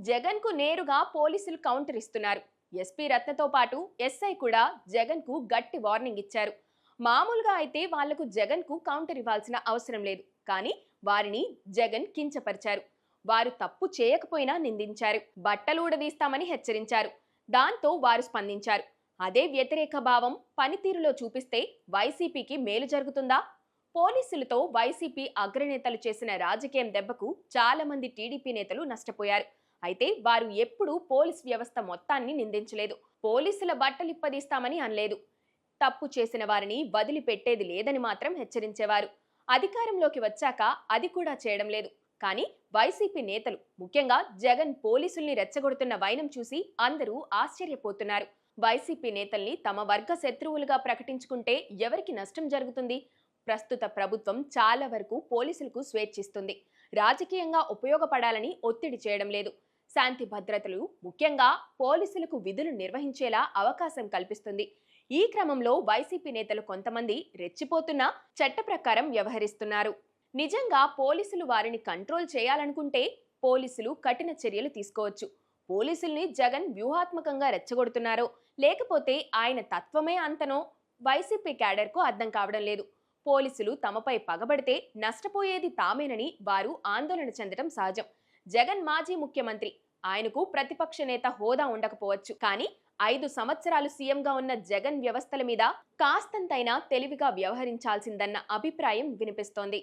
జగన్ కు నేరుగా పోలీసులు కౌంటర్ ఇస్తున్నారు. ఎస్పీ రత్నతో పాటు ఎస్ఐ కూడా జగన్ కు గట్టి వార్నింగ్ ఇచ్చారు. మామూలుగా అయితే వాళ్లకు జగన్ కు కౌంటర్ ఇవ్వాల్సిన అవసరం లేదు. కానీ వారిని జగన్ కించపరిచారు. వారు తప్పు చేయకపోయినా నిందించారు. బట్టలూడదీస్తామని హెచ్చరించారు. దాంతో వారు స్పందించారు. అదే వ్యతిరేక భావం పనితీరులో చూపిస్తే వైసీపీకి మేలు జరుగుతుందా? పోలీసులతో వైసీపీ అగ్రనేతలు చేసిన రాజకీయం దెబ్బకు చాలా మంది టీడీపీ నేతలు నష్టపోయారు. అయితే వారు ఎప్పుడూ పోలీస్ వ్యవస్థ మొత్తాన్ని నిందించలేదు. పోలీసుల బట్టలిప్పదీస్తామని అనలేదు. తప్పు చేసిన వారిని వదిలిపెట్టేది లేదని మాత్రం హెచ్చరించేవారు. అధికారంలోకి వచ్చాక అది కూడా చేయడం లేదు. కానీ వైసీపీ నేతలు, ముఖ్యంగా జగన్ పోలీసుల్ని రెచ్చగొడుతున్న వైనం చూసి అందరూ ఆశ్చర్యపోతున్నారు. వైసీపీ నేతల్ని తమ వర్గ శత్రువులుగా ప్రకటించుకుంటే ఎవరికి నష్టం జరుగుతుంది? ప్రస్తుత ప్రభుత్వం చాలా వరకు పోలీసులకు స్వేచ్ఛిస్తుంది. రాజకీయంగా ఉపయోగపడాలని ఒత్తిడి చేయడం లేదు. శాంతి భద్రతలు, ముఖ్యంగా పోలీసులకు విధులు నిర్వహించేలా అవకాశం కల్పిస్తుంది. ఈ క్రమంలో వైసీపీ నేతలు కొంతమంది రెచ్చిపోతున్నా చట్ట ప్రకారం వ్యవహరిస్తున్నారు. నిజంగా పోలీసులు వారిని కంట్రోల్ చేయాలనుకుంటే పోలీసులు కఠిన చర్యలు తీసుకోవచ్చు. పోలీసుల్ని జగన్ వ్యూహాత్మకంగా రెచ్చగొడుతున్నారో లేకపోతే ఆయన తత్వమే అంతనో వైసీపీ క్యాడర్కు అర్థం కావడం లేదు. పోలీసులు తమపై పగబడితే నష్టపోయేది తామేనని వారు ఆందోళన చెందడం సహజం. జగన్ మాజీ ముఖ్యమంత్రి. ఆయనకు ప్రతిపక్ష నేత హోదా ఉండకపోవచ్చు. కానీ 5 సంవత్సరాలు సీఎంగా ఉన్న జగన్ వ్యవస్థల మీద కాస్తంతైనా తెలివిగా వ్యవహరించాల్సిందన్న అభిప్రాయం వినిపిస్తోంది.